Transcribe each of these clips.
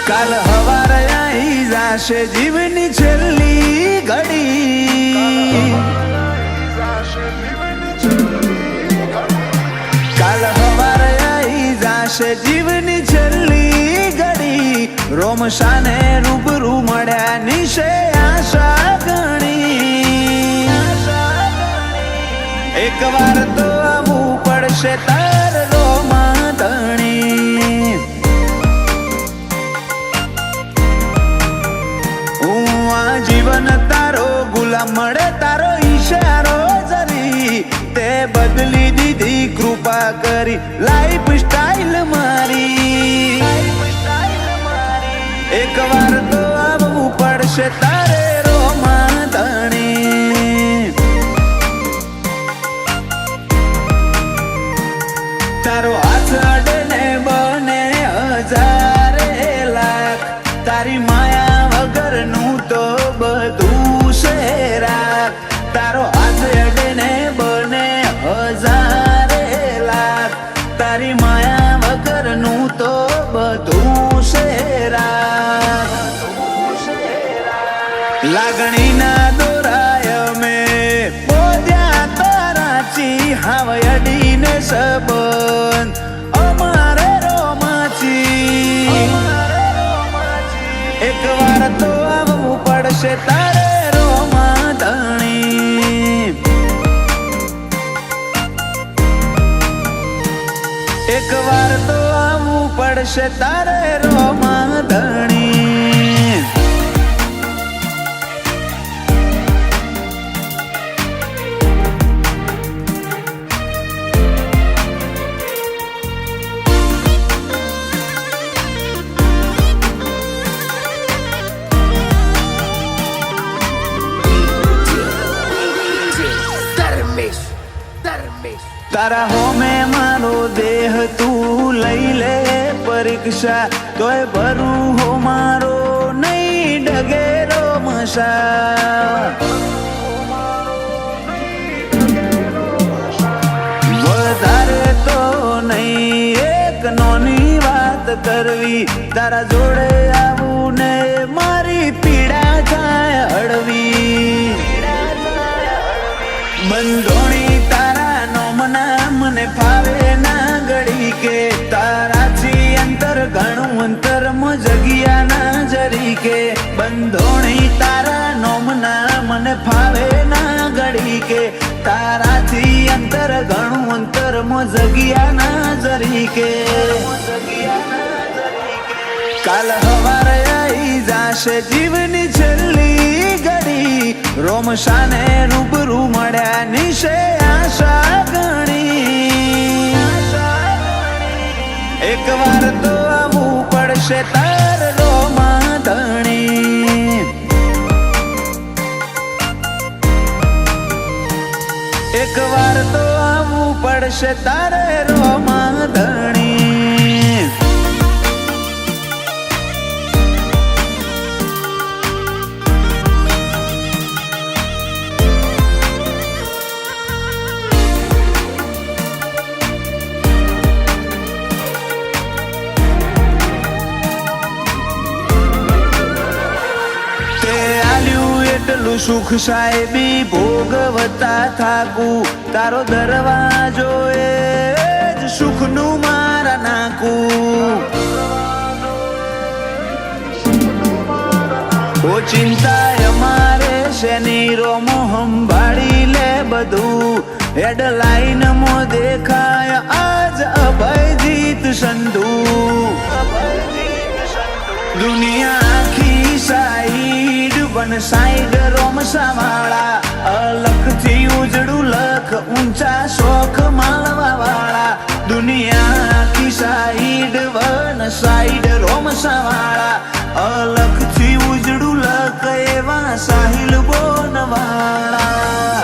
કાલ હવારે આવી જાશે જીવની છેલ્લી ઘડી, કાલ હવારે આવી જાશે જીવની છેલ્લી ઘડી, રોમશાને રૂબરૂ મળ્યા નિશે આશા ઘણી, એક વાર તો આવવું પડશે તાર રોમા ધણી, હું આ જીવન તારો ગુલામ મળે તારો ઈશારો જરી, તે બદલી દીધી કૃપા કરી લાઈફ સ્ટાઈલ મારી, એક વાર તો આવવું પડશે તારે રોમા ધણી, તારો હાથ અડે ને બને હજારે લાખ, તારી માયા વગરનું તો બધું છે રાખ, તારો હાથ અડે ને બને હજારે લાખ, તારી માયા વગરનું તો બધું છે રાખ, લાગણીના દોરાય મેં પોદ્યા તારાચી હાવ અડીને સંબંધ અમારે રોમાચી, એક વાર તો આવવું પડશે તારે રોમા ધણી, એક વાર તો આવવું પડશે તારે રોમા ધણી, તારા હોમે મારો દેહ તું લઈ લે પરીક્ષા, તોય ભરું હો મારો નહીં ડગેરો મસા, વધારે તો નહીં એક નોની વાત કરવી, તારા જોડે આવું ને મારી પીડા થાય હળવી, બંધોણી તારા નોમના મને ફાવે ના ગળી કે, તારાથી અંતર ઘણું અંતર જગ્યા ના જરી કે, બંધોણી તારા નોમના મને ફાવે ના ગળી કે, તારાથી અંતર ઘણું અંતર જગ્યા ના જરી કે, કાલ હવારે આવી જાશે જીવની છેલ્લી ઘડી, રોમશાને રૂબરૂ મળ્યા નિશે આશા ઘણી, એક વાર તો આવવું પડશે તાર રોમા ધણી, એક વાર તો આવવું પડશે તારે રોમા ધણી, એટલું સુખ સાહેબી ભોગવતા થાકું, તારો દરવાજો એ જ સુખનું મારા નાખું, ઓ ચિંતા અમારે શેની રોમો સંભાળી લે બધું, હેડલાઇન મો દેખાય આજ અભયજીત સંધુ, દુનિયા આખી સાઈડ વન સાઈડ રોમસા વાળા, અલખથી ઉજળું લખ ઊંચા શોખ માલવા વાળા, દુનિયા આખી સાઈડ વન સાઈડ રોમસા વાળા, અલખથી ઉજળું લખ એવા સાહિલ બોન વાળા,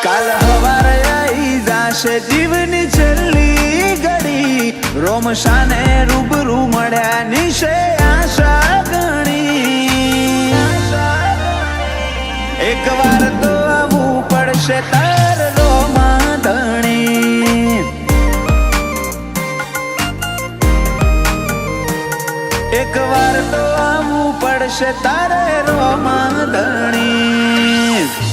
કાલ હવારે આવી જાશે જીવની છેલ્લી ઘડી, રોમશાને રૂબરૂ મળ્યા નિશે આશા ઘણી, એક વાર તો આવવું પડશે તાર રોમા ધણી, એક વાર તો આવવું પડશે તારે રોમા ધણી.